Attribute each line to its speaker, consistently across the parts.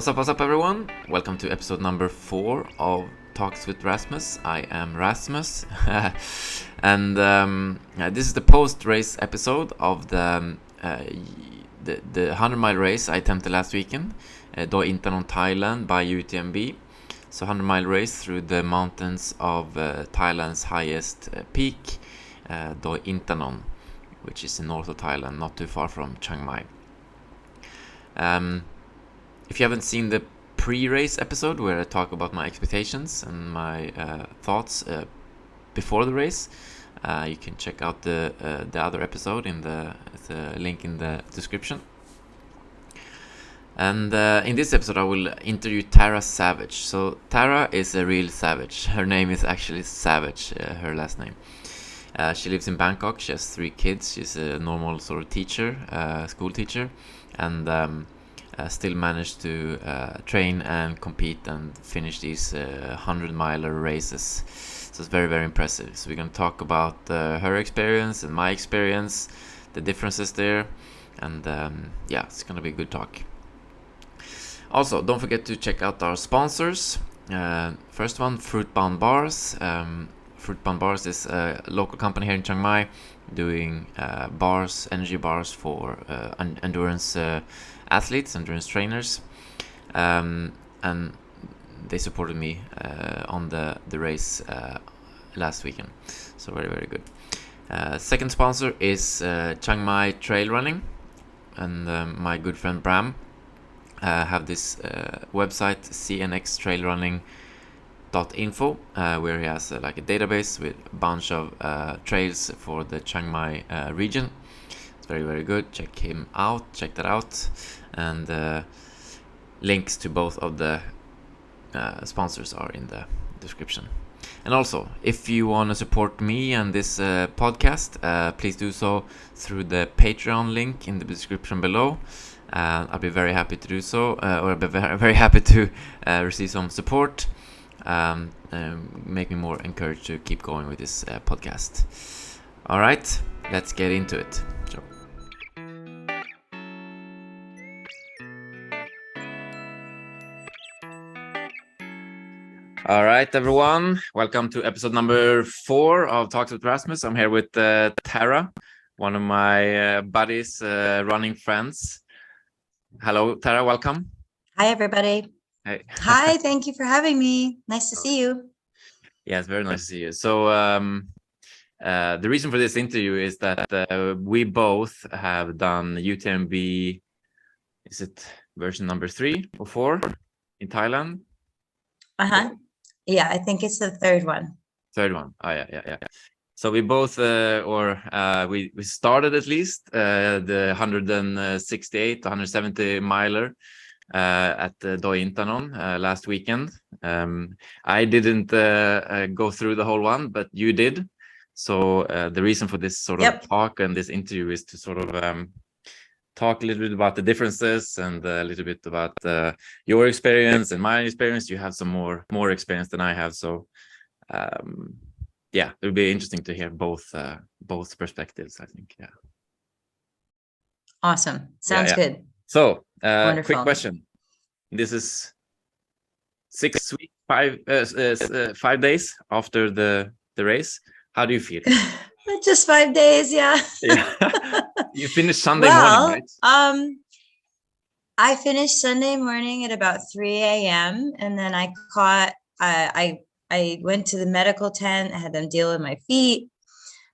Speaker 1: What's up, everyone? Welcome to episode number 4 of Talks with Rasmus. I am Rasmus, and this is the post-race episode of the 100-mile race I attempted last weekend, Doi Inthanon Thailand by UTMB. So 100-mile race through the mountains of Thailand's highest peak, Doi Inthanon, which is in north of Thailand, not too far from Chiang Mai. If you haven't seen the pre-race episode where I talk about my expectations and my thoughts before the race, you can check out the other episode in the link in the description. And in this episode I will interview Tara Savage. So Tara is a real savage. Her name is actually Savage, her last name. She lives in Bangkok. She has 3 kids. She's a normal sort of teacher, school teacher, and still managed to train and compete and finish these 100-miler races. So it's very, very impressive. So we're going to talk about her experience and my experience, the differences there, and it's going to be a good talk. Also, don't forget to check out our sponsors. First one, Fruitbound Bars. Fruitbound Bars is a local company here in Chiang Mai doing bars, energy bars for endurance athletes, endurance trainers, and they supported me on the race last weekend. So very, very good. Second sponsor is Chiang Mai Trail Running, and my good friend Bram have this website cnxtrailrunning.info where he has like a database with a bunch of trails for the Chiang Mai region. It's very, very good. Check that out, and links to both of the sponsors are in the description. And also, if you want to support me and this podcast, please do so through the Patreon link in the description below. I'll be very happy to do so, or I'll be very, very happy to receive some support, make me more encouraged to keep going with this podcast. All right, let's get into it. All right, everyone. Welcome to episode number 4 of Talks with Rasmus. I'm here with Tara, one of my buddies, running friends. Hello, Tara. Welcome.
Speaker 2: Hi, everybody.
Speaker 1: Hey.
Speaker 2: Hi. Thank you for having me. Nice to see you.
Speaker 1: Yeah, it's very nice to see you. So the reason for this interview is that we both have done UTMB. Is it version number 3 or 4 in Thailand?
Speaker 2: Yeah, I think it's the third one.
Speaker 1: Third one. Oh, yeah. So we both, we started at least the 168, 170 miler at Doi Inthanon last weekend. I didn't go through the whole one, but you did. So the reason for this sort of talk and this interview is to sort of talk a little bit about the differences and a little bit about your experience and my experience. You have some more experience than I have, so it'll be interesting to hear both perspectives, I think. Yeah.
Speaker 2: Awesome. Sounds good.
Speaker 1: So quick question. This is 5 days after the race. How do you feel?
Speaker 2: Just 5 days, yeah.
Speaker 1: You finished Sunday morning, right?
Speaker 2: I finished Sunday morning at about 3 a.m. and then I went to the medical tent. I had them deal with my feet,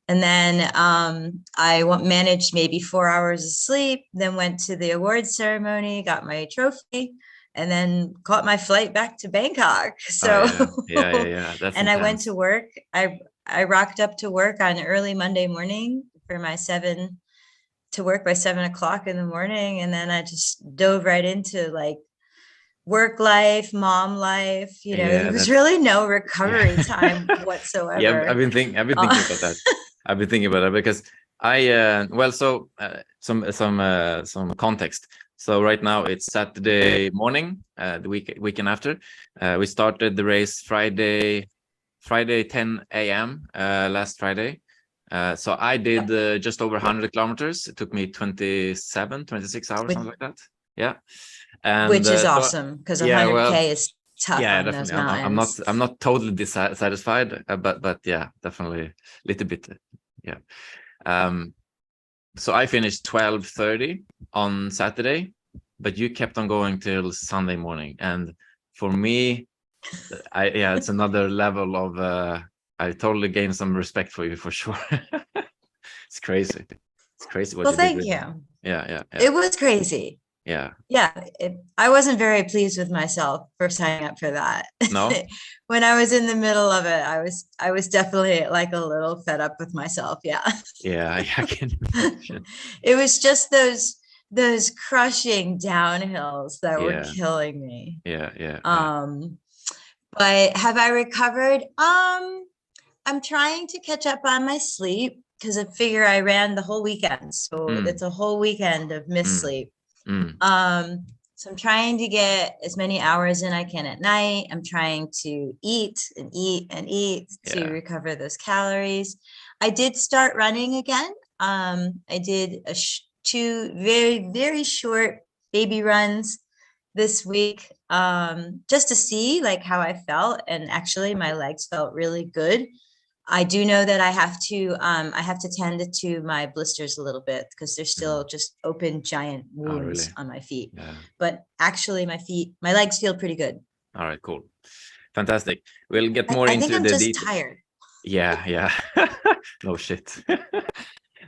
Speaker 2: and then I managed maybe 4 hours of sleep, then went to the awards ceremony, got my trophy, and then caught my flight back to Bangkok. So
Speaker 1: yeah. That's
Speaker 2: and
Speaker 1: intense.
Speaker 2: I went to work. I rocked up to work on early Monday morning for my 7 to work by 7 o'clock in the morning. And then I just dove right into like work life, mom life, there was really no recovery time whatsoever.
Speaker 1: Yeah, I've been thinking about that. I've been thinking about that because some context. So right now it's Saturday morning, the weekend after. We started the race Friday 10 a.m. Last Friday. So I did just over 100 kilometers. It took me 26 hours, something like that. Yeah. And
Speaker 2: which is
Speaker 1: so
Speaker 2: awesome because
Speaker 1: yeah, well,
Speaker 2: 100K is tough
Speaker 1: yeah,
Speaker 2: on those
Speaker 1: definitely.
Speaker 2: mountains.
Speaker 1: I'm not totally satisfied, but yeah, definitely a little bit. Yeah. So I finished 12:30 on Saturday, but you kept on going till Sunday morning, and for me, it's another level of. I totally gained some respect for you for sure. It's crazy. It's crazy what
Speaker 2: Well,
Speaker 1: you did,
Speaker 2: thank
Speaker 1: really.
Speaker 2: you.
Speaker 1: Yeah.
Speaker 2: It was crazy.
Speaker 1: Yeah.
Speaker 2: Yeah, I wasn't very pleased with myself for signing up for that.
Speaker 1: No.
Speaker 2: When I was in the middle of it, I was definitely like a little fed up with myself. Yeah.
Speaker 1: Yeah, I can imagine.
Speaker 2: It was just those crushing downhills that were
Speaker 1: Yeah.
Speaker 2: killing me.
Speaker 1: Yeah.
Speaker 2: But have I recovered? I'm trying to catch up on my sleep because I figure I ran the whole weekend. So
Speaker 1: Mm,
Speaker 2: it's a whole weekend of missed
Speaker 1: mm,
Speaker 2: sleep.
Speaker 1: mm.
Speaker 2: So I'm trying to get as many hours in I can at night. I'm trying to eat and eat and eat to
Speaker 1: Yeah.
Speaker 2: recover those calories. I did start running again. I did two very, very short baby runs this week, just to see like how I felt. And actually my legs felt really good. I do know that I have to tend to my blisters a little bit because they're
Speaker 1: Mm.
Speaker 2: still just open giant
Speaker 1: Oh,
Speaker 2: wounds
Speaker 1: really?
Speaker 2: on my feet.
Speaker 1: Yeah.
Speaker 2: But actually my legs feel pretty good.
Speaker 1: All right, cool. Fantastic. We'll get more
Speaker 2: I think
Speaker 1: into
Speaker 2: I'm
Speaker 1: the
Speaker 2: just
Speaker 1: detail.
Speaker 2: tired.
Speaker 1: Yeah. No shit.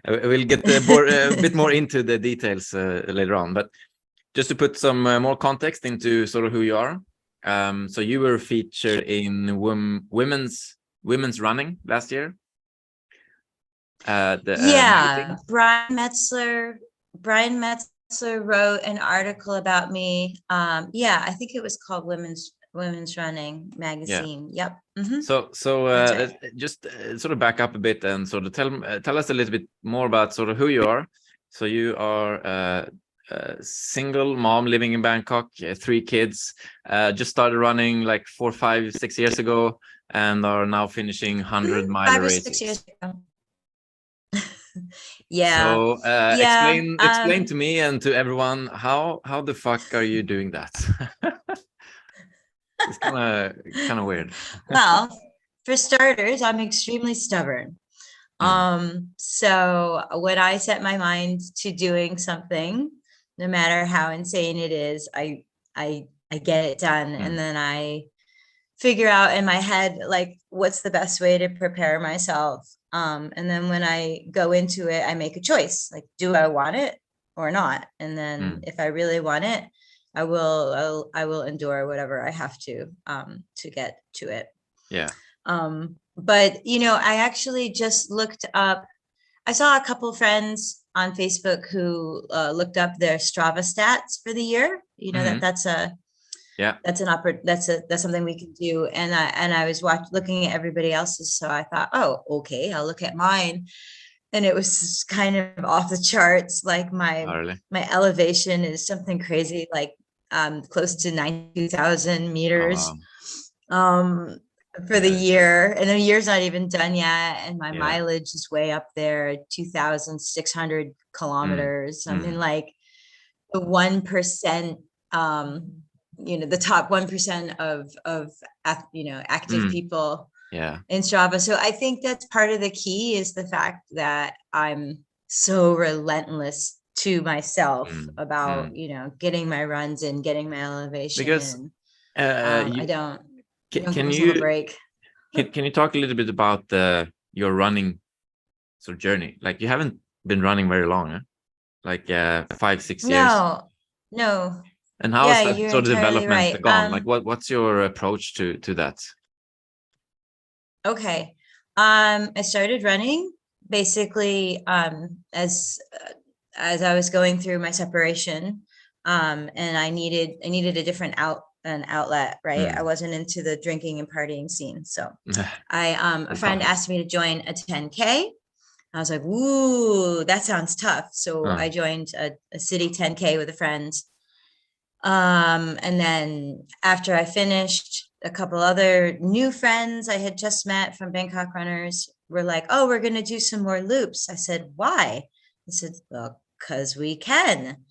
Speaker 1: We'll get a bit more into the details later on, but just to put some more context into sort of who you are. So you were featured in women's running last year. The
Speaker 2: Yeah,
Speaker 1: magazine.
Speaker 2: Brian Metzler wrote an article about me. Yeah, I think it was called Women's Running
Speaker 1: Yeah.
Speaker 2: magazine. Yep.
Speaker 1: So
Speaker 2: That's
Speaker 1: let's
Speaker 2: right.
Speaker 1: just sort of back up a bit and sort of tell us a little bit more about sort of who you are. So you are a single mom living in Bangkok, 3 kids, just started running like 4, 5, 6 years ago, and are now finishing 100-mile
Speaker 2: 5 or 6 years
Speaker 1: races.
Speaker 2: ago. Yeah.
Speaker 1: So
Speaker 2: Yeah.
Speaker 1: explain to me and to everyone how the fuck are you doing that? It's kind of weird.
Speaker 2: Well, for starters, I'm extremely stubborn.
Speaker 1: Mm,
Speaker 2: So when I set my mind to doing something, no matter how insane it is, I get it done. And
Speaker 1: mm,
Speaker 2: then I figure out in my head like what's the best way to prepare myself. And then when I go into it, I make a choice. Like, do I want it or not? And then
Speaker 1: mm.
Speaker 2: if I really want it, I will endure whatever I have to get to it.
Speaker 1: Yeah.
Speaker 2: But I actually just looked up. I saw a couple friends on Facebook who looked up their Strava stats for the year.
Speaker 1: Hmm. Yeah.
Speaker 2: That's something we can do. And I was looking at everybody else's, so I thought, oh, okay, I'll look at mine. And it was just kind of off the charts. Like
Speaker 1: Oh, really?
Speaker 2: my elevation is something crazy, like close to 92,000
Speaker 1: Oh,
Speaker 2: meters.
Speaker 1: wow.
Speaker 2: Um, for the
Speaker 1: Yeah, it's crazy.
Speaker 2: year, and the year's not even done yet, and my
Speaker 1: Yeah.
Speaker 2: mileage is way up there, 2,600
Speaker 1: Mm,
Speaker 2: kilometers. I'm in
Speaker 1: mm,
Speaker 2: like the 1%, the top 1% of active
Speaker 1: mm.
Speaker 2: people
Speaker 1: Yeah.
Speaker 2: in Strava. So I think that's part of the key is the fact that I'm so relentless to myself
Speaker 1: Mm,
Speaker 2: about,
Speaker 1: mm.
Speaker 2: getting my runs in, getting my elevation
Speaker 1: Because
Speaker 2: in. I
Speaker 1: you
Speaker 2: don't give
Speaker 1: can
Speaker 2: myself a
Speaker 1: you
Speaker 2: break.
Speaker 1: can you talk a little bit about your running sort of journey? Like you haven't been running very long, huh? Like 5, 6 years.
Speaker 2: No, no.
Speaker 1: And how has
Speaker 2: Yeah,
Speaker 1: that
Speaker 2: you're
Speaker 1: sort of
Speaker 2: entirely
Speaker 1: development
Speaker 2: right.
Speaker 1: gone? Like what's your approach to that?
Speaker 2: Okay. I started running basically as I was going through my separation. And I needed a different an outlet, right? I
Speaker 1: Mm.
Speaker 2: wasn't into the drinking and partying scene. So I a
Speaker 1: Sounds
Speaker 2: friend
Speaker 1: tough.
Speaker 2: asked me to join a 10K. I was like, "Ooh, that sounds tough." So
Speaker 1: Uh,
Speaker 2: I joined a city 10K with a friend. And then after I finished, a couple other new friends I had just met from Bangkok runners were like, "Oh, we're going to do some more loops." I said, "Why?" I said, "Well, because we can."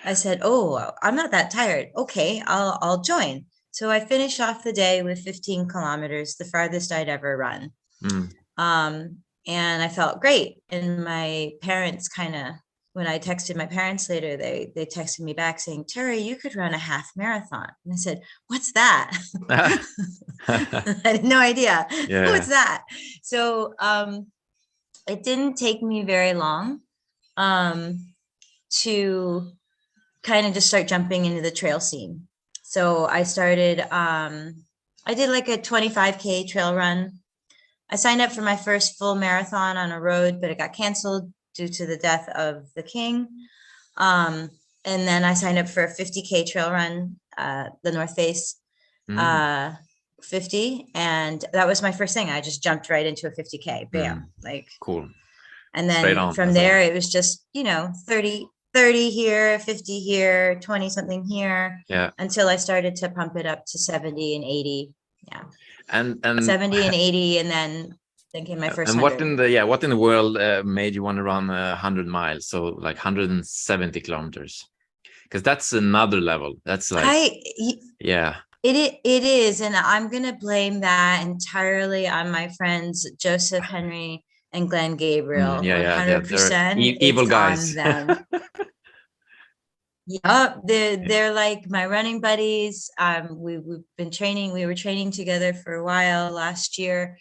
Speaker 2: I said, oh, I'm not that tired. Okay, I'll join. So I finished off the day with 15 kilometers, the farthest I'd ever run.
Speaker 1: Mm.
Speaker 2: And I felt great. And my parents when I texted my parents later, they texted me back saying, Terry, you could run a half marathon. And I said, what's that? I had no idea.
Speaker 1: Yeah.
Speaker 2: What's that? So it didn't take me very long to kind of just start jumping into the trail scene. So I started, I did like a 25K trail run. I signed up for my first full marathon on a road, but it got canceled due to the death of the king. And then I signed up for a 50K trail run, the North Face 50. And that was my first thing. I just jumped right into a 50K, bam, like
Speaker 1: cool.
Speaker 2: And then from there, it was just, 30 here, 50 here, 20 something here.
Speaker 1: Yeah.
Speaker 2: Until I started to pump it up to 70 and 80. Yeah.
Speaker 1: And
Speaker 2: 70 and 80. And then came my first.
Speaker 1: And what in the world made you want to run 100 miles? So like 170 kilometers, because that's another level. That's like, yeah.
Speaker 2: It is. And I'm going to blame that entirely on my friends, Joseph Henry and Glenn Gabriel. 100%.
Speaker 1: Evil guys.
Speaker 2: On them. Yep, they're like my running buddies. We've been training. We were training together for a while last year,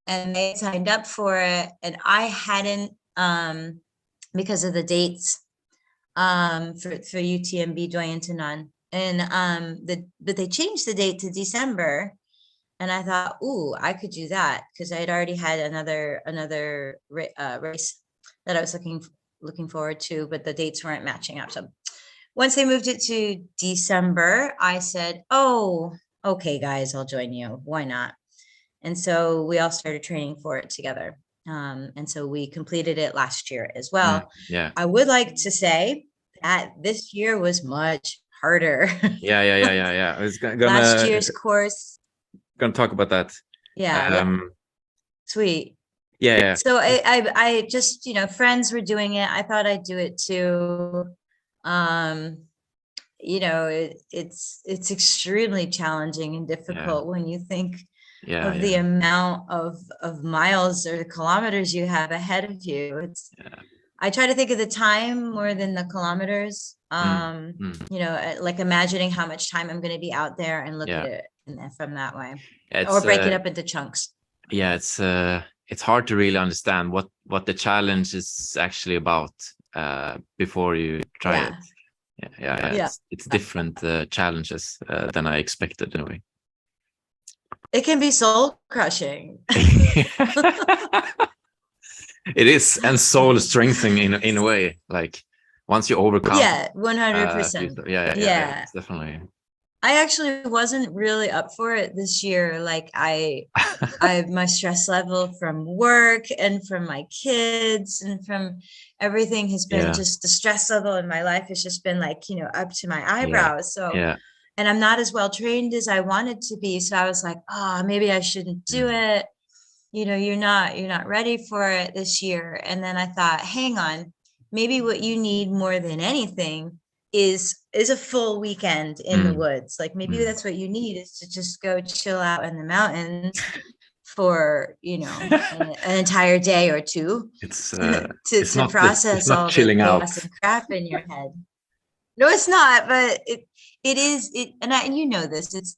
Speaker 2: and they signed up for it, and I hadn't because of the dates for UTMB Doi Inthanon, and but they changed the date to December. And I thought, ooh, I could do that because I had already had another race that I was looking forward to, but the dates weren't matching up. So once they moved it to December, I said, oh, okay, guys, I'll join you. Why not? And so we all started training for it together. And so we completed it last year as well.
Speaker 1: Yeah.
Speaker 2: I would like to say that this year was much harder.
Speaker 1: Yeah. I was
Speaker 2: last year's course.
Speaker 1: Gonna talk about that.
Speaker 2: Yeah. Sweet.
Speaker 1: Yeah.
Speaker 2: So I just, friends were doing it. I thought I'd do it too. It's extremely challenging and difficult when you think of the amount of miles or the kilometers you have ahead of you. I try to think of the time more than the kilometers. Like imagining how much time I'm going to be out there and look at it from that way, or break it up into chunks. Yeah,
Speaker 1: it's hard to really understand what the challenge is actually about before you try it. Yeah. It's different challenges than I expected in a way.
Speaker 2: It can be soul crushing.
Speaker 1: It is, and soul strengthening in a way. Like once you overcome.
Speaker 2: 100%.
Speaker 1: Yeah, it's definitely.
Speaker 2: I actually wasn't really up for it this year. Like I my stress level from work and from my kids and from everything has been just the stress level in my life has just been like, up to my eyebrows. So, and I'm not as well trained as I wanted to be. So I was like, oh, maybe I shouldn't do it. You're not ready for it this year. And then I thought, hang on, maybe what you need more than anything is a full weekend in the woods. Like maybe that's what you need, is to just go chill out in the mountains for an entire day or two. To process all the chaos and crap in your head. No, it's not, but it is, and this, it's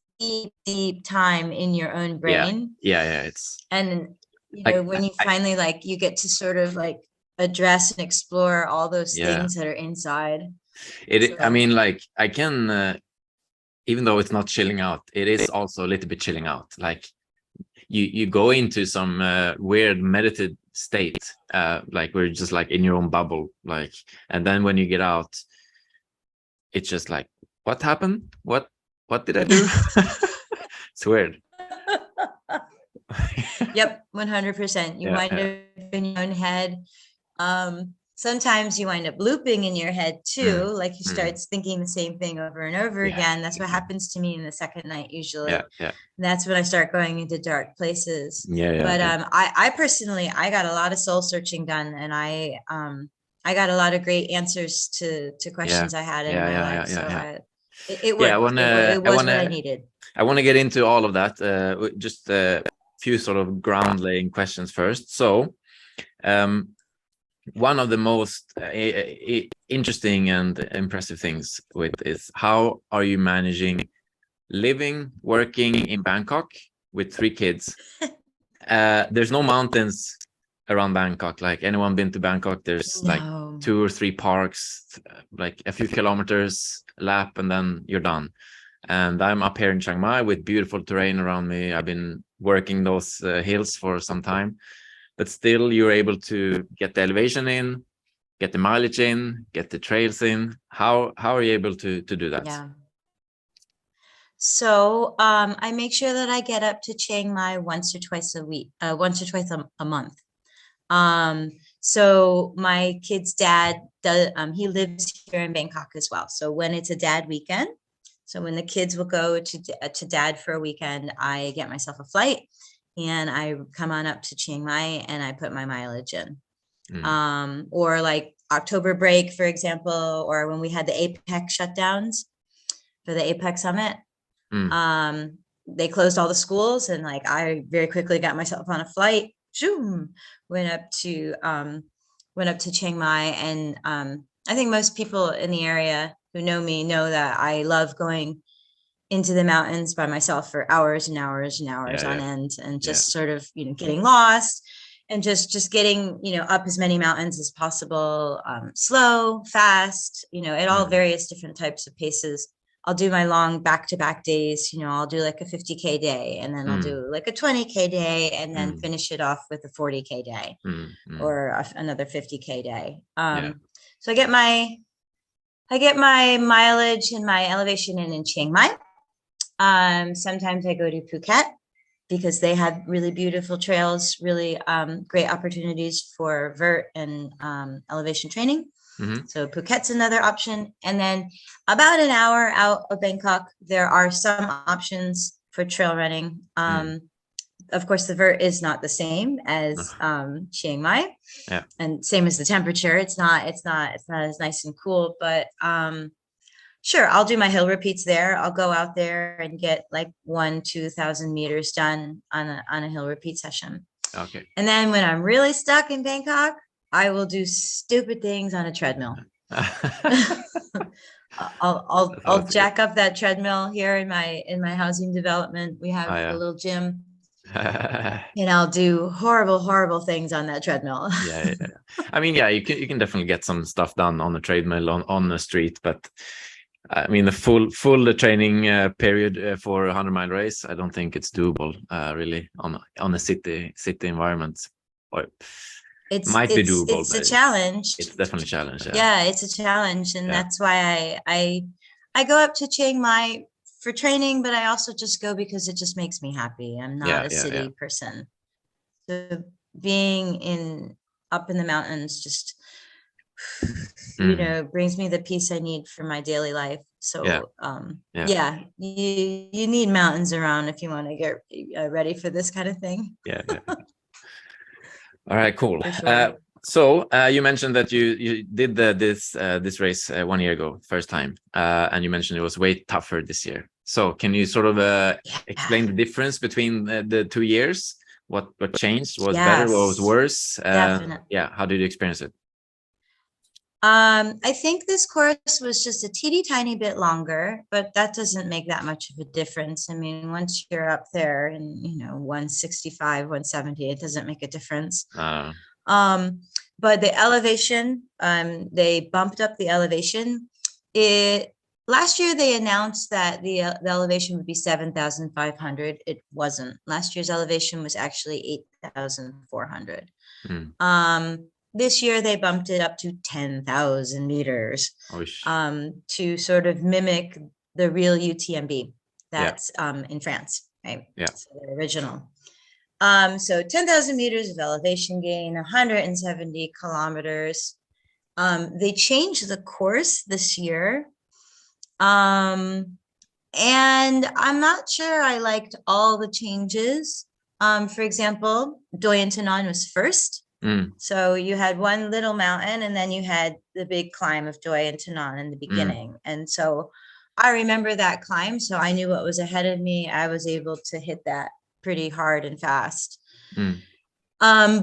Speaker 2: deep time in your own brain.
Speaker 1: It's,
Speaker 2: and when you finally you get to sort of like address and explore all those things that are inside.
Speaker 1: I mean, like I can, even though it's not chilling out, it is also a little bit chilling out. Like you go into some weird meditative state, like we're just like in your own bubble, like, and then when you get out, it's just like, what happened? What did I do? It's weird.
Speaker 2: Yep, 100%. You wind up in your own head. Sometimes you wind up looping in your head too, like you start thinking the same thing over and over again. That's what happens to me in the second night usually. That's when I start going into dark places. But I personally, I got a lot of soul searching done, and I got a lot of great answers to
Speaker 1: Yeah,
Speaker 2: questions I had in
Speaker 1: yeah,
Speaker 2: my
Speaker 1: yeah,
Speaker 2: life.
Speaker 1: yeah,
Speaker 2: So
Speaker 1: yeah, yeah.
Speaker 2: it
Speaker 1: Yeah,
Speaker 2: worked. It was what I needed.
Speaker 1: I want to get into all of that. Just a few sort of ground laying questions first. So, um, one of the most interesting and impressive things with is how are you managing living, working in Bangkok with 3 kids? There's no mountains around Bangkok. Like anyone been to Bangkok, there's like
Speaker 2: No.
Speaker 1: 2 or 3 parks, like a few kilometers lap, and then you're done. And I'm up here in Chiang Mai with beautiful terrain around me. I've been working those hills for some time, but still you're able to get the elevation in, get the mileage in, get the trails in. How are you able to do that?
Speaker 2: Yeah. So I make sure that I get up to Chiang Mai once or twice a week, once or twice a month. Um, so my kid's dad does, he lives here in Bangkok as well. So when it's a dad weekend, so when the kids will go to dad for a weekend, I get myself a flight and I come on up to Chiang Mai and I put my mileage in. Or like October break, for example, or when we had the APEC shutdowns for the APEC summit,
Speaker 1: Mm.
Speaker 2: they closed all the schools and like I very quickly got myself on a flight, zoom, went up to Chiang Mai. And I think most people in the area who know me know that I love going into the mountains by myself for hours and hours and hours
Speaker 1: Yeah,
Speaker 2: on
Speaker 1: yeah,
Speaker 2: end, and
Speaker 1: yeah.
Speaker 2: just sort of, getting lost and just getting, up as many mountains as possible, slow, fast, at all various different types of paces. I'll do my long back-to-back days. I'll do like a 50K day, and then I'll do like a 20K day, and then finish it off with a 40K day or another 50K day.
Speaker 1: Yeah.
Speaker 2: So I get my mileage and my elevation in Chiang Mai. Sometimes I go to Phuket because they have really beautiful trails, really great opportunities for vert and elevation training. So Phuket's another option. And then about an hour out of Bangkok, there are some options for trail running. Of course, the vert is not the same as Chiang Mai, and same as the temperature. It's not as nice and cool, but sure, I'll do my hill repeats there. I'll go out there and get like 2,000 meters done on a hill repeat session.
Speaker 1: Okay.
Speaker 2: And then when I'm really stuck in Bangkok, I will do stupid things on a treadmill. I'll jack up that treadmill here in my housing development. We have a little gym. And I'll do horrible things on that treadmill.
Speaker 1: Yeah. I mean, you can definitely get some stuff done on the treadmill on the street, but I mean the full training period for a 100-mile race, I don't think it's doable really on a city environment. Or might be doable.
Speaker 2: It's a challenge.
Speaker 1: It's definitely a challenge.
Speaker 2: Yeah, it's a challenge, and that's why I go up to Chiang Mai for training, but I also just go because it just makes me happy. I'm not a city person. So being up in the mountains just brings me the peace I need for my daily life. So you need mountains around if you want to get ready for this kind of thing.
Speaker 1: All right, cool.
Speaker 2: Sure.
Speaker 1: So you mentioned that you did this race 1 year ago, first time, and you mentioned it was way tougher this year. So can you sort of explain the difference between the 2 years? What changed? What was better? What was worse? How did you experience it?
Speaker 2: I think this course was just a teeny tiny bit longer, but that doesn't make that much of a difference. I mean, once you're up there and 165, 170, it doesn't make a difference. But the elevation, they bumped up the elevation. Last year they announced that the elevation would be 7,500. It wasn't. Last year's elevation was actually 8,400. This year they bumped it up to 10,000 meters to sort of mimic the real UTMB that's in France, right? So the original. So 10,000 meters of elevation gain, 170 kilometers. They changed the course this year. And I'm not sure I liked all the changes. For example, Doi Inthanon was first.
Speaker 1: Mm.
Speaker 2: So you had one little mountain, and then you had the big climb of Doi Inthanon in the
Speaker 1: Mm.
Speaker 2: beginning. And so I remember that climb, so I knew what was ahead of me. I was able to hit that pretty hard and fast.
Speaker 1: Mm.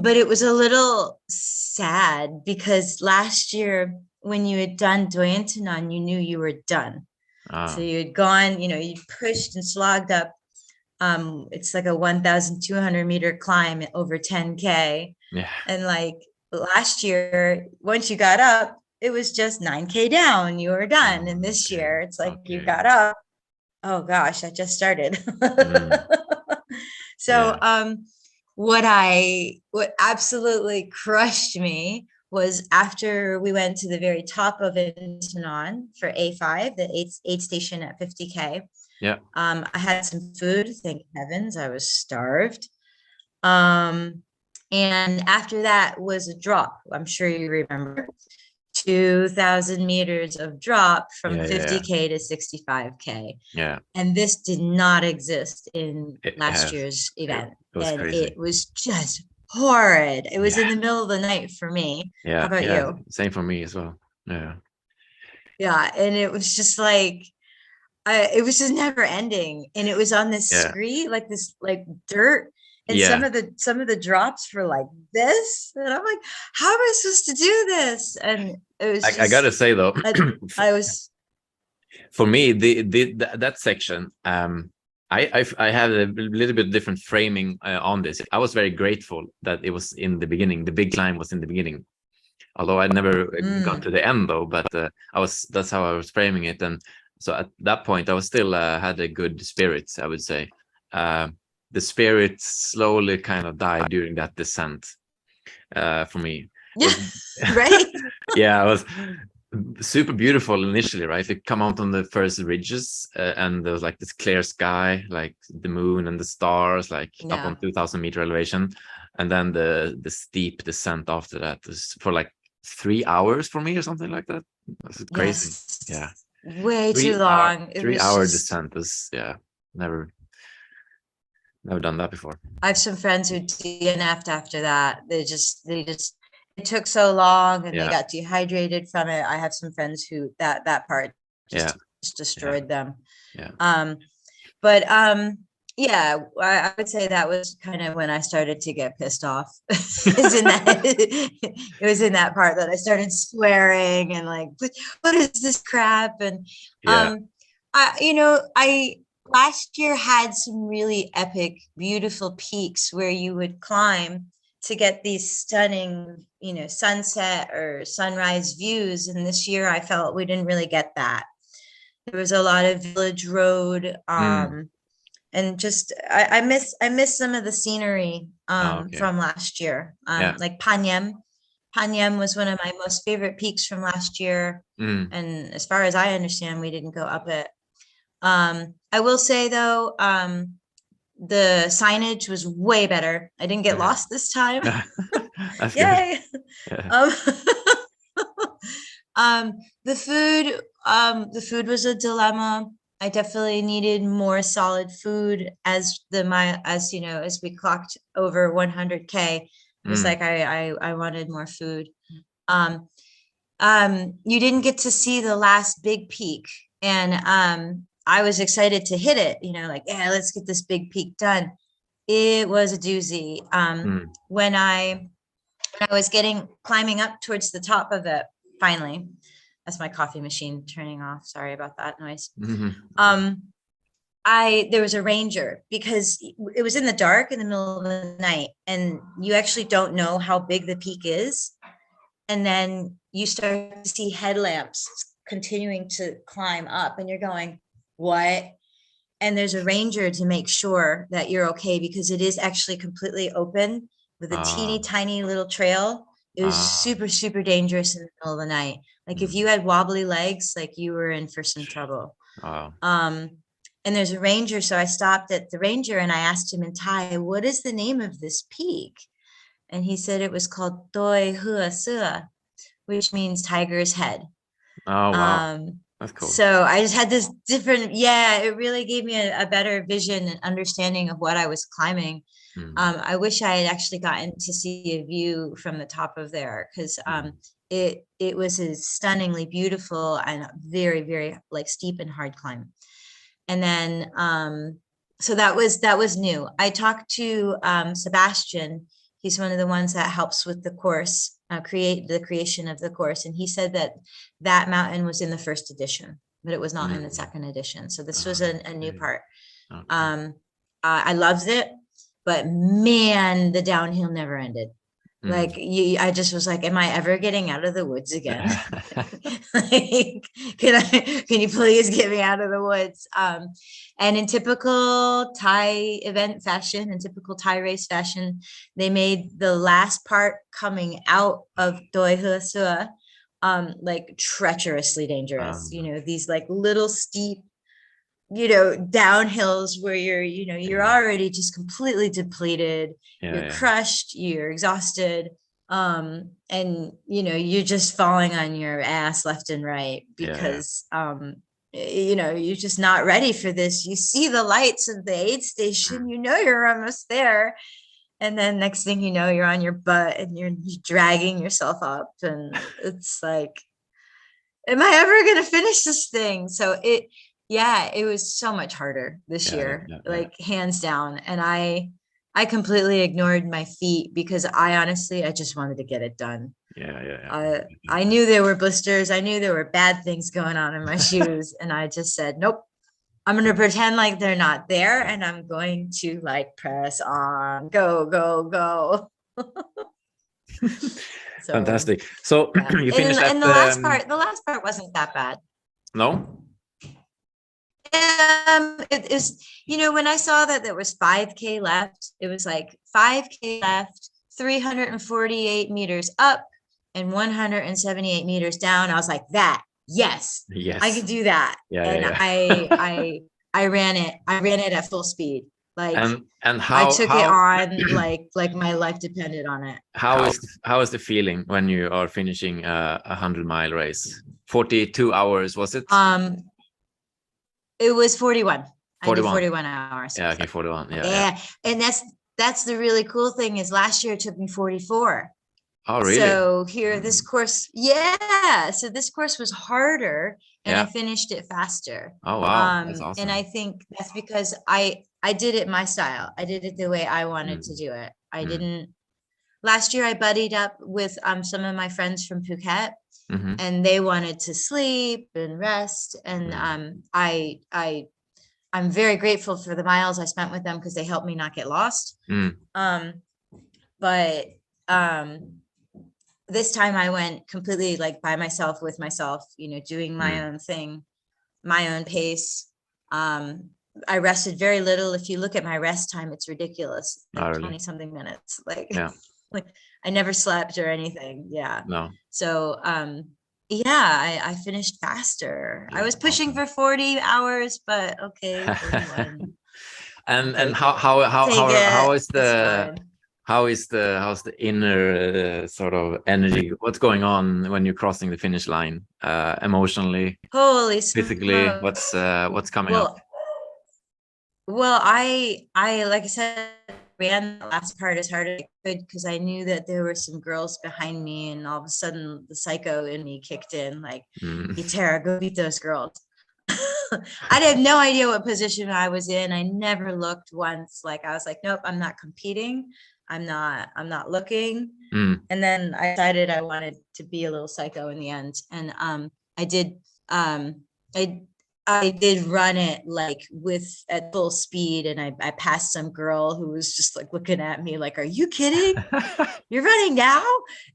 Speaker 2: But it was a little sad because last year when you had done Doi Inthanon, you knew you were done. So
Speaker 1: Ah.
Speaker 2: you had gone, you pushed and slogged up. It's like a 1,200-meter climb over 10K.
Speaker 1: Yeah.
Speaker 2: And like last year, once you got up, it was just 9K down, you were done. And this
Speaker 1: Okay.
Speaker 2: year, it's like you
Speaker 1: Okay.
Speaker 2: got up. Oh gosh, I just started.
Speaker 1: Mm.
Speaker 2: So,
Speaker 1: Yeah.
Speaker 2: what absolutely crushed me was after we went to the very top of Intanon for A5, the aid station at 50K.
Speaker 1: Yeah.
Speaker 2: I had some food, thank heavens, I was starved. Um, and after that was a drop. I'm sure you remember 2,000 meters of drop from
Speaker 1: Yeah. Yeah.
Speaker 2: 50K to 65K.
Speaker 1: Yeah.
Speaker 2: And this did not exist in
Speaker 1: It
Speaker 2: last
Speaker 1: has.
Speaker 2: year's event.
Speaker 1: It was
Speaker 2: And
Speaker 1: crazy.
Speaker 2: it was just horrid. It was
Speaker 1: Yeah.
Speaker 2: in the middle of the night for me. How
Speaker 1: Yeah.
Speaker 2: about
Speaker 1: Yeah.
Speaker 2: you?
Speaker 1: Same for me as well. Yeah.
Speaker 2: Yeah. And it was just like, it was just never ending. And it was on this
Speaker 1: Yeah.
Speaker 2: scree, like this, like dirt. And
Speaker 1: Yeah.
Speaker 2: some of the drops were like this. And I'm like, how am I supposed to do this? And it was
Speaker 1: I gotta
Speaker 2: just,
Speaker 1: say though,
Speaker 2: I was,
Speaker 1: for me, that section, I had a little bit different framing on this. I was very grateful that it was in the beginning. The big climb was in the beginning, although I never got to the end though. But that's how I was framing it. And so at that point, I was still had a good spirit, I would say. The spirit slowly kind of died during that descent for me.
Speaker 2: yeah,
Speaker 1: Was,
Speaker 2: right.
Speaker 1: yeah, it was super beautiful initially, right? They come out on the first ridges and there was like this clear sky, like the moon and the stars, like up
Speaker 2: Yeah.
Speaker 1: on 2,000-meter elevation. And then the steep descent after that was for like 3 hours for me or something like that. That's crazy.
Speaker 2: Yes.
Speaker 1: Yeah.
Speaker 2: Way too
Speaker 1: 3 hour
Speaker 2: long. It was
Speaker 1: 3 hour
Speaker 2: just,
Speaker 1: descent is, yeah, never done that before.
Speaker 2: I have some friends who DNF'd after that. It took so long and they
Speaker 1: Yeah.
Speaker 2: got dehydrated from it. I have some friends who that part
Speaker 1: Yeah.
Speaker 2: just destroyed them.
Speaker 1: Yeah.
Speaker 2: But yeah, I would say that was kind of when I started to get pissed off. It was in that part that I started swearing and like, what is this crap? And
Speaker 1: Yeah.
Speaker 2: I last year had some really epic, beautiful peaks where you would climb to get these stunning, sunset or sunrise views. And this year I felt we didn't really get that. There was a lot of village road,
Speaker 1: Mm.
Speaker 2: and just I miss some of the scenery
Speaker 1: Oh, okay.
Speaker 2: from last year.
Speaker 1: Yeah.
Speaker 2: Like Panyem. Panyem was one of my most favorite peaks from last year.
Speaker 1: Mm.
Speaker 2: And as far as I understand, we didn't go up it. I will say though, the signage was way better. I didn't get lost this time.
Speaker 1: That's good.
Speaker 2: Yay.
Speaker 1: Yeah.
Speaker 2: The food was a dilemma. I definitely needed more solid food as as we clocked over 100K. It was like I wanted more food. You didn't get to see the last big peak, and I was excited to hit it, like, yeah, let's get this big peak done. It was a doozy. When I was climbing up towards the top of it, finally, that's my coffee machine turning off. Sorry about that noise. There was a ranger because it was in the dark in the middle of the night, and you actually don't know how big the peak is. And then you start to see headlamps continuing to climb up, and you're going, what? And there's a ranger to make sure that you're okay, because it is actually completely open with a teeny tiny little trail. It was super, super dangerous in the middle of the night. Like if you had wobbly legs, like you were in for some trouble. And there's a ranger. So I stopped at the ranger and I asked him in Thai, what is the name of this peak? And he said it was called Doi Inthanon, which means tiger's head.
Speaker 1: Oh, wow. That's cool.
Speaker 2: So I just had this different, it really gave me a better vision and understanding of what I was climbing. I wish I had actually gotten to see a view from the top of there, because it was a stunningly beautiful and very, very like steep and hard climb. And then so that was new. I talked to Sebastian. He's one of the ones that helps with the course, creation of the course, and he said that mountain was in the first edition, but it was not in the second edition. So this was a new part. Okay. I loved it, but man, the downhill never ended. Like I just was like, am I ever getting out of the woods again? Like, can you please get me out of the woods? And in typical Thai event fashion, in typical Thai race fashion, they made the last part coming out of Doi Inthanon like treacherously dangerous. These like little steep, downhills where you're already just completely depleted, you're crushed, you're exhausted, and you're just falling on your ass left and right because you're just not ready for this. You see the lights of the aid station, you're almost there, and then next thing you know, you're on your butt and you're dragging yourself up, and it's like, am I ever gonna finish this thing? So it was so much harder this year, like hands down. And I completely ignored my feet because I just wanted to get it done. I knew there were blisters. I knew there were bad things going on in my shoes. And I just said, nope, I'm going to pretend like they're not there. And I'm going to like press on, go. So,
Speaker 1: fantastic. So you finished
Speaker 2: and the last part wasn't that bad.
Speaker 1: No?
Speaker 2: It is, when I saw that there was 5K left, it was like 5K left, 348 meters up and 178 meters down. I was like, yes, I could do that. I ran it at full speed. Like, and how I took it on like my life depended on it.
Speaker 1: How is the feeling when you are finishing a 100-mile race? 42 hours, was it?
Speaker 2: It was 41. 41. I did 41 hours.
Speaker 1: Yeah, okay, 41.
Speaker 2: Yeah. And that's the really cool thing is last year it took me 44.
Speaker 1: Oh, really?
Speaker 2: So here, this course, so this course was harder and I finished it faster.
Speaker 1: Oh, wow. That's awesome.
Speaker 2: And I think that's because I did it my style. I did it the way I wanted to do it. I didn't. Last year I buddied up with some of my friends from Phuket. And they wanted to sleep and rest, and I'm very grateful for the miles I spent with them because they helped me not get lost. But this time I went completely like by myself with myself, doing my own thing, my own pace. I rested very little. If you look at my rest time, it's ridiculous, like 20 something minutes. Like, like I never slept or anything. Yeah. No. So, I finished faster. I was pushing for 40 hours, but okay. 41.
Speaker 1: and how's the inner sort of energy? What's going on when you're crossing the finish line? Emotionally, physically, what's coming up?
Speaker 2: Well, I like I said, ran the last part as hard as I could because I knew that there were some girls behind me, and all of a sudden the psycho in me kicked in, like, hey, Tara, go beat those girls. I had no idea what position I was in. I never looked once. Like, I was like, nope, I'm not competing. I'm not looking. And then I decided I wanted to be a little psycho in the end. And I did run it like at full speed, and I passed some girl who was just like looking at me like, are you kidding? You're running now?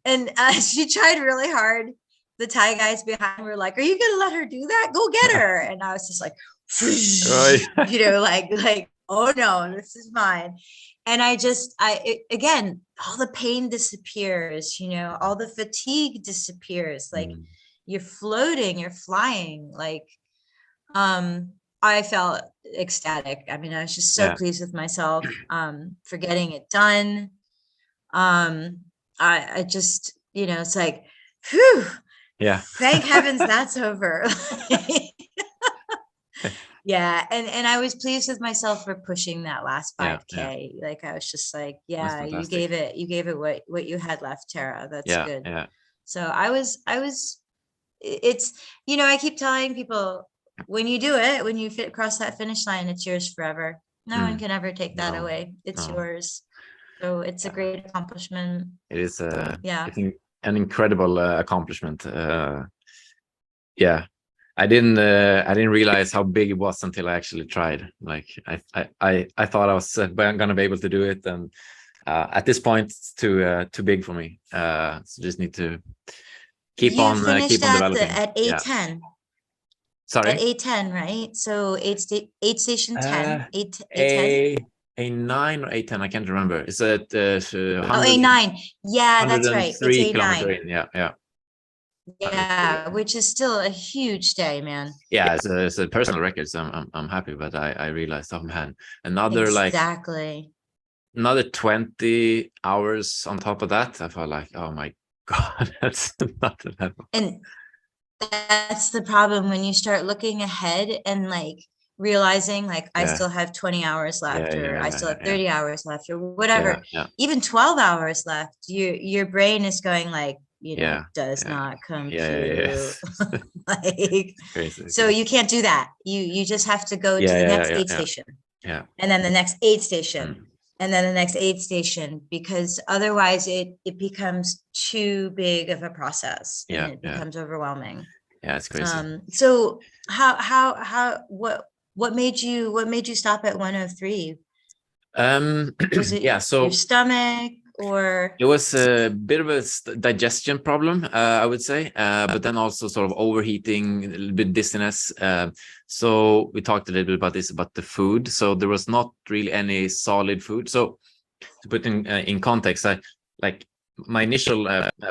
Speaker 2: And she tried really hard. The Thai guys behind were like, are you gonna let her do that? Go get her. And I was just like, like, oh no, this is mine. And again, all the pain disappears, all the fatigue disappears. Like, you're floating, you're flying. Like, I felt ecstatic. I mean, I was just so pleased with myself for getting it done. I just, it's like, whew, thank heavens that's over. Yeah, and I was pleased with myself for pushing that last
Speaker 1: Yeah,
Speaker 2: 5K. Like I was just like,
Speaker 1: that's
Speaker 2: yeah,
Speaker 1: fantastic.
Speaker 2: you gave it what you had left, Tara. That's
Speaker 1: Yeah,
Speaker 2: good.
Speaker 1: yeah.
Speaker 2: So it's, I keep telling people, when you do it, when you cross that finish line, it's yours forever. No one
Speaker 1: Mm.
Speaker 2: can ever take that
Speaker 1: No,
Speaker 2: away. It's
Speaker 1: no.
Speaker 2: yours. So it's a
Speaker 1: Yeah.
Speaker 2: great accomplishment.
Speaker 1: It is
Speaker 2: Yeah.
Speaker 1: an incredible accomplishment. Yeah, I didn't realize how big it was until I actually tried. Like I thought I was gonna be able to do it, and at this point it's too big for me. So just need to
Speaker 2: You
Speaker 1: keep
Speaker 2: finished
Speaker 1: on developing.
Speaker 2: at
Speaker 1: Yeah.
Speaker 2: 8:10. At
Speaker 1: Sorry.
Speaker 2: 8:10, right? So eight station 10,
Speaker 1: Uh,
Speaker 2: 8:10.
Speaker 1: a 9 or a 10, I can't remember. It's at
Speaker 2: Oh,
Speaker 1: 100,
Speaker 2: A9. Yeah, that's right. It's
Speaker 1: 103 kilometer
Speaker 2: A9.
Speaker 1: in. Yeah, yeah. 103,
Speaker 2: Yeah, which is still a huge day, man.
Speaker 1: yeah, it's a personal record, so I'm happy. But I realized, oh man, another like
Speaker 2: Exactly.
Speaker 1: another 20 hours on top of that. I felt like, oh my god, that's not enough.
Speaker 2: And that's the problem when you start looking ahead and like realizing like I
Speaker 1: Yeah,
Speaker 2: still have 20 hours
Speaker 1: yeah,
Speaker 2: left, or I still have 30 hours left, or
Speaker 1: yeah,
Speaker 2: whatever,
Speaker 1: yeah,
Speaker 2: even 12 hours left. Your brain is going like,
Speaker 1: yeah,
Speaker 2: does
Speaker 1: yeah,
Speaker 2: not
Speaker 1: yeah.
Speaker 2: compute. Like,
Speaker 1: Crazy,
Speaker 2: so
Speaker 1: crazy.
Speaker 2: you can't do that. You just have to go to
Speaker 1: Yeah,
Speaker 2: the
Speaker 1: yeah,
Speaker 2: next
Speaker 1: yeah,
Speaker 2: aid
Speaker 1: yeah,
Speaker 2: station,
Speaker 1: yeah.
Speaker 2: and then the next aid station,
Speaker 1: Mm.
Speaker 2: and then the next aid station, because otherwise it becomes too big of a process and
Speaker 1: Yeah,
Speaker 2: it
Speaker 1: yeah,
Speaker 2: becomes overwhelming.
Speaker 1: yeah. It's crazy.
Speaker 2: So what made you stop at 103? Was it
Speaker 1: Yeah.
Speaker 2: your
Speaker 1: So
Speaker 2: stomach or?
Speaker 1: it was a bit of a digestion problem, I would say, but then also sort of overheating, a little bit dizziness. So we talked a little bit about this, about the food. So there was not really any solid food. So to put in context, I like my initial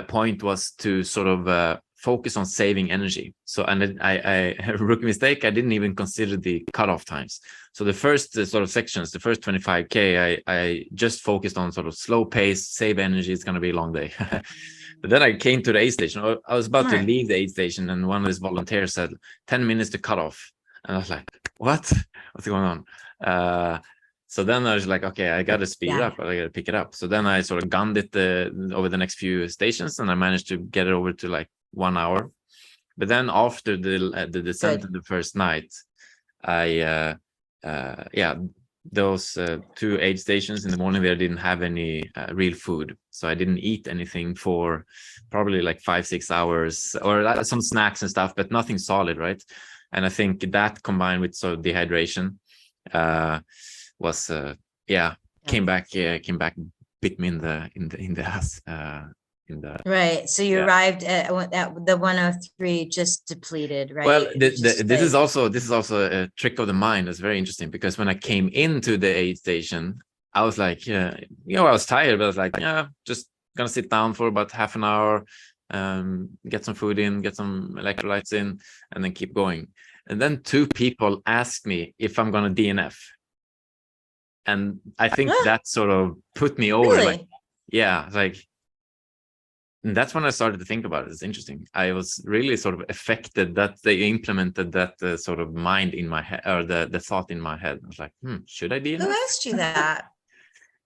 Speaker 1: point was to sort of focus on saving energy. So, and I a rookie mistake, I didn't even consider the cutoff times. So the first sort of sections, the first 25K, I just focused on sort of slow pace, save energy. It's going to be a long day. But then I came to the aid station. I was about to
Speaker 2: Smart.
Speaker 1: leave the aid station, and one of these volunteers said 10 minutes to cut off. And I was like, what? What's going on? So then I was like, okay, I got to speed it
Speaker 2: Yeah.
Speaker 1: up. I got to pick it up. So then I sort of gunned it over the next few stations, and I managed to get it over to like 1 hour. But then after the descent
Speaker 2: Good.
Speaker 1: of the first night, I yeah, those two aid stations in the morning, there didn't have any real food, so I didn't eat anything for probably like 5-6 hours, or some snacks and stuff, but nothing solid, right? And I think that combined with sort of dehydration was yeah, came back bit me in the ass in the
Speaker 2: Right. So you
Speaker 1: yeah.
Speaker 2: arrived at the 103 just depleted,
Speaker 1: Well,
Speaker 2: right? Just
Speaker 1: this is
Speaker 2: like,
Speaker 1: also a trick of the mind that's very interesting, because when I came into the aid station, I was like, I was tired, but I was like, yeah, just gonna sit down for about half an hour, get some food in, get some electrolytes in, and then keep going. And then two people asked me if I'm gonna DNF, and I think that sort of put me over. Like,
Speaker 2: really?
Speaker 1: yeah, like. And that's when I started to think about it. It's interesting. I was really sort of affected that they implemented that sort of mind in my head, or the thought in my head. I was like, should I
Speaker 2: Who
Speaker 1: DNF?
Speaker 2: asked you that?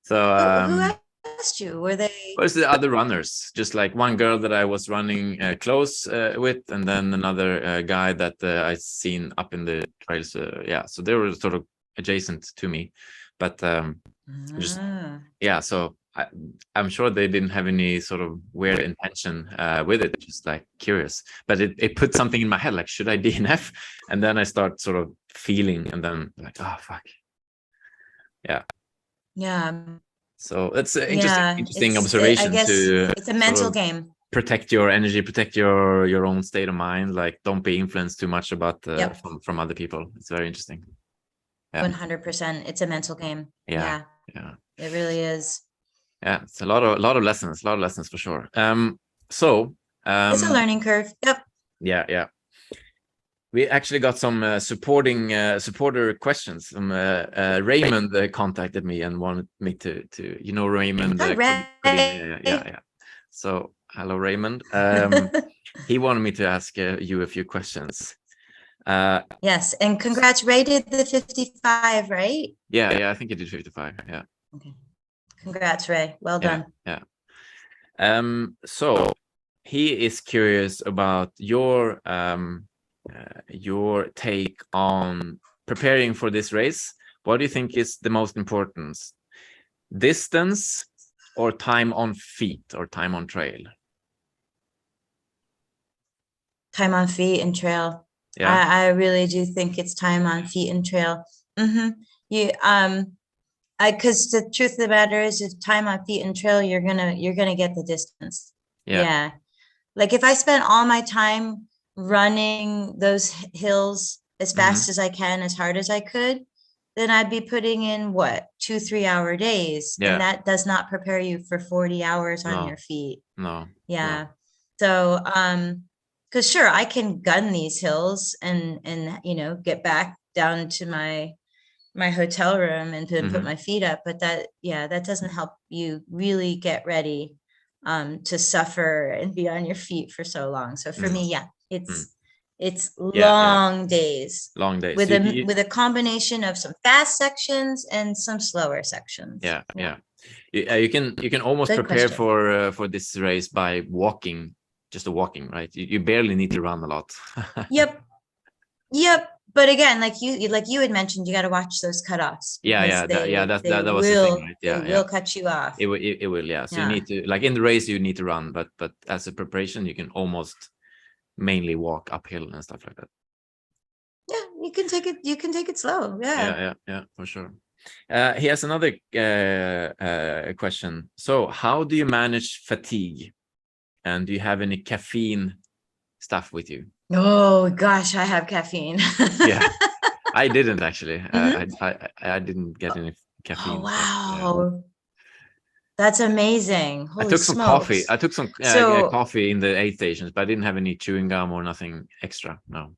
Speaker 1: So
Speaker 2: Who asked you? Were they?
Speaker 1: where's the other runners? Just like one girl that I was running close with, and then another guy that I seen up in the trails. Yeah, so they were sort of adjacent to me, but just
Speaker 2: Ah.
Speaker 1: yeah. So I'm sure they didn't have any sort of weird intention with it, just like curious. But it put something in my head, like, should I DNF? And then I start sort of feeling, and then like, oh fuck, yeah.
Speaker 2: Yeah.
Speaker 1: So it's an
Speaker 2: Yeah.
Speaker 1: interesting
Speaker 2: I
Speaker 1: observation
Speaker 2: guess
Speaker 1: to
Speaker 2: it's a
Speaker 1: sort
Speaker 2: mental
Speaker 1: of
Speaker 2: game.
Speaker 1: protect your energy, protect your own state of mind. Like, don't be influenced too much about
Speaker 2: Yep.
Speaker 1: from other people. It's very interesting. Yeah,
Speaker 2: 100%. It's a mental game.
Speaker 1: yeah,
Speaker 2: Yeah,
Speaker 1: yeah,
Speaker 2: it really is.
Speaker 1: yeah. It's a lot of lessons for sure. So
Speaker 2: It's a learning curve. Yep.
Speaker 1: yeah. We actually got some supporter questions. Raymond contacted me and wanted me to Raymond
Speaker 2: Hi,
Speaker 1: Codina,
Speaker 2: Ray.
Speaker 1: yeah. So hello, Raymond. He wanted me to ask you a few questions.
Speaker 2: Yes, and congrats, Ray did the 55, right?
Speaker 1: Yeah, I think he did 55. Yeah.
Speaker 2: Okay. Congrats, Ray. Well done.
Speaker 1: Yeah. So he is curious about your take on preparing for this race. What do you think is the most important? Distance or time on feet or time on trail?
Speaker 2: Time on feet and trail.
Speaker 1: Yeah.
Speaker 2: I really do think it's time on feet and trail. You because the truth of the matter is, if time on feet and trail, you're gonna get the distance. Yeah. Like if I spent all my time running those hills as fast as I can, as hard as I could, then I'd be putting in what, 2-3 hour days, and that does not prepare you for 40 hours on your feet.
Speaker 1: No.
Speaker 2: Yeah. So, because sure, I can gun these hills and get back down to my hotel room and put my feet up, but that doesn't help you really get ready to suffer and be on your feet for so long. So for me, it's long days.
Speaker 1: Long days.
Speaker 2: With a combination of some fast sections and some slower sections.
Speaker 1: Yeah. You can almost
Speaker 2: Good
Speaker 1: prepare
Speaker 2: question.
Speaker 1: for this race by walking, just walking, right? You barely need to run a lot.
Speaker 2: Yep. But again, like you had mentioned, you got to watch those cutoffs.
Speaker 1: That was the thing, right?
Speaker 2: They will cut you off.
Speaker 1: It will, yeah. So you need to, like in the race, you need to run, but as a preparation, you can almost mainly walk uphill and stuff like that.
Speaker 2: Yeah, you can take it slow.
Speaker 1: Yeah, for sure. He has another question. So how do you manage fatigue? And do you have any caffeine stuff with you?
Speaker 2: Oh gosh, I have caffeine.
Speaker 1: Yeah, I didn't actually. I didn't get any caffeine.
Speaker 2: Oh wow, that's amazing. Holy
Speaker 1: I took some
Speaker 2: smokes.
Speaker 1: coffee. I took some coffee in the aid stations, but I didn't have any chewing gum or nothing extra. No.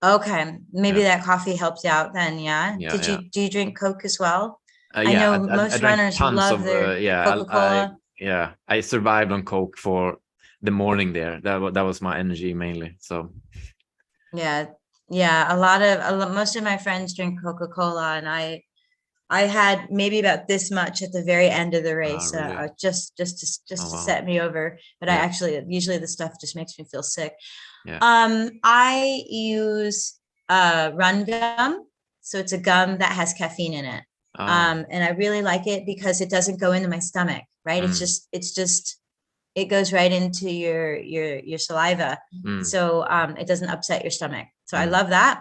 Speaker 2: Okay, maybe that coffee helped you out then. Yeah. Do you drink Coke as well? I know most runners love their Coca-Cola.
Speaker 1: I survived on Coke for the morning there. That was my energy mainly. So
Speaker 2: yeah, most of my friends drink Coca-Cola, and I had maybe about this much at the very end of the race,
Speaker 1: really?
Speaker 2: just to set me over. But I actually, usually the stuff just makes me feel sick. I use Run Gum, so it's a gum that has caffeine in it. And I really like it because it doesn't go into my stomach, right? It goes right into your saliva. So it doesn't upset your stomach. So I love that.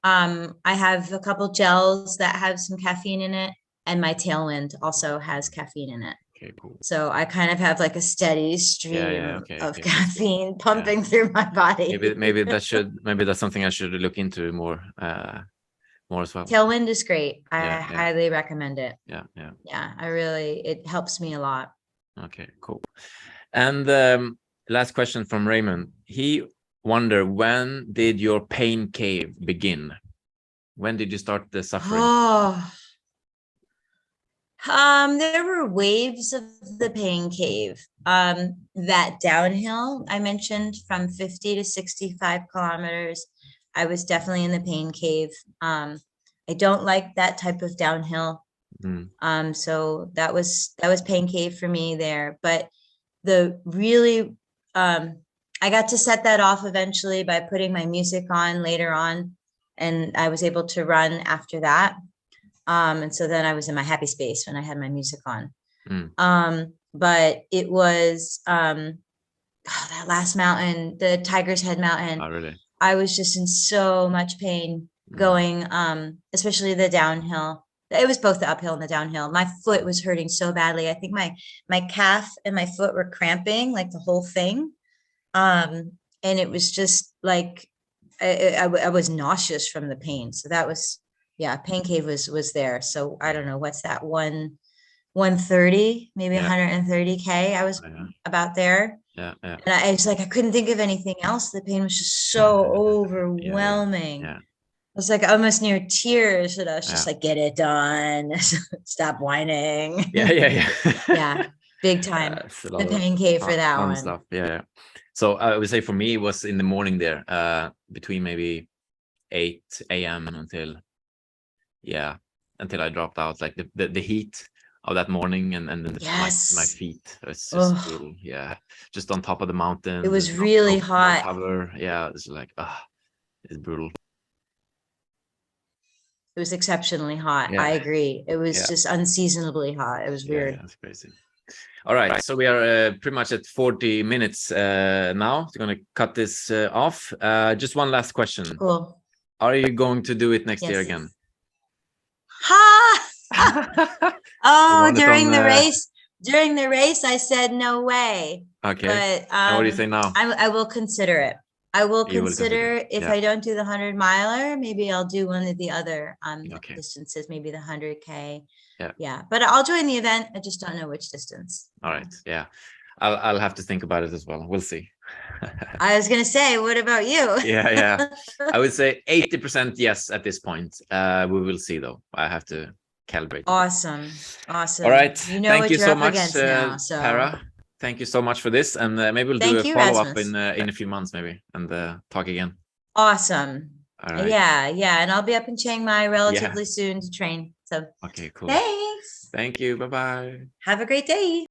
Speaker 2: I have a couple gels that have some caffeine in it, and my Tailwind also has caffeine in it.
Speaker 1: Okay, cool.
Speaker 2: So I kind of have like a steady stream of caffeine pumping through my body.
Speaker 1: Maybe that's something I should look into more as well.
Speaker 2: Tailwind is great. I highly recommend it.
Speaker 1: Yeah.
Speaker 2: It helps me a lot.
Speaker 1: Okay, cool. And last question from Raymond. He wondered, when did your pain cave begin? When did you start the suffering?
Speaker 2: There were waves of the pain cave. That downhill I mentioned from 50 to 65 kilometers, I was definitely in the pain cave. I don't like that type of downhill. So that was pain cave for me there. But I got to set that off eventually by putting my music on later on, and I was able to run after that. And so then I was in my happy space when I had my music on. But it was that last mountain, the Tiger's Head Mountain.
Speaker 1: Oh, really?
Speaker 2: I was just in so much pain going, especially the downhill. It was both the uphill and the downhill. My foot was hurting so badly. I think my calf and my foot were cramping, like the whole thing. And it was just like I was nauseous from the pain. So that was, pain cave was there. So I don't know, what's that, 130, maybe 130K. I was about there. And I was like, I couldn't think of anything else. The pain was just so overwhelming. I was like almost near tears, and I was just like, get it done. Stop whining.
Speaker 1: Yeah.
Speaker 2: Big time.
Speaker 1: It's a
Speaker 2: The
Speaker 1: lot of
Speaker 2: pancake for that
Speaker 1: fun
Speaker 2: one.
Speaker 1: stuff. Yeah. So I would say for me, it was in the morning there, between maybe 8 a.m. until I dropped out. Like the heat of that morning, and then my
Speaker 2: Yes.
Speaker 1: feet. It's just
Speaker 2: Oh,
Speaker 1: brutal. Yeah, just on top of the mountain.
Speaker 2: it was
Speaker 1: There's
Speaker 2: really
Speaker 1: no
Speaker 2: hot.
Speaker 1: cover. Yeah, it's like it's brutal.
Speaker 2: It was exceptionally hot. I
Speaker 1: Yeah,
Speaker 2: agree. It was
Speaker 1: yeah,
Speaker 2: just unseasonably hot. It was
Speaker 1: yeah.
Speaker 2: weird.
Speaker 1: That's crazy. All right, so we are pretty much at 40 minutes now. We're gonna cut this off. Just one last question.
Speaker 2: Cool.
Speaker 1: Are you going to do it next year
Speaker 2: Yes.
Speaker 1: again?
Speaker 2: Ha! Oh,
Speaker 1: Want it on,
Speaker 2: during the race, I said no way.
Speaker 1: okay.
Speaker 2: But
Speaker 1: And what do you say now?
Speaker 2: I will consider it. I will
Speaker 1: You will consider,
Speaker 2: consider if
Speaker 1: yeah.
Speaker 2: I don't do the 100-miler, maybe I'll do one of the other
Speaker 1: Okay.
Speaker 2: distances, maybe the 100K.
Speaker 1: Yeah.
Speaker 2: Yeah, but I'll join the event. I just don't know which distance.
Speaker 1: All right. Yeah. I'll have to think about it as well. We'll see.
Speaker 2: I was gonna say, what about you?
Speaker 1: Yeah. I would say 80% yes at this point. We will see though. I have to calibrate.
Speaker 2: Awesome.
Speaker 1: All right.
Speaker 2: You know
Speaker 1: Thank
Speaker 2: what
Speaker 1: you
Speaker 2: you're
Speaker 1: so
Speaker 2: up
Speaker 1: much,
Speaker 2: against now. So
Speaker 1: Tara. Thank you so much for this, and maybe we'll do
Speaker 2: thank
Speaker 1: a
Speaker 2: you,
Speaker 1: follow-up
Speaker 2: Rasmus.
Speaker 1: in a few months, maybe, and talk again.
Speaker 2: Awesome.
Speaker 1: All right.
Speaker 2: Yeah. And I'll be up in Chiang Mai relatively soon to train. So
Speaker 1: Okay, cool.
Speaker 2: thanks.
Speaker 1: Thank you. Bye-bye.
Speaker 2: Have a great day.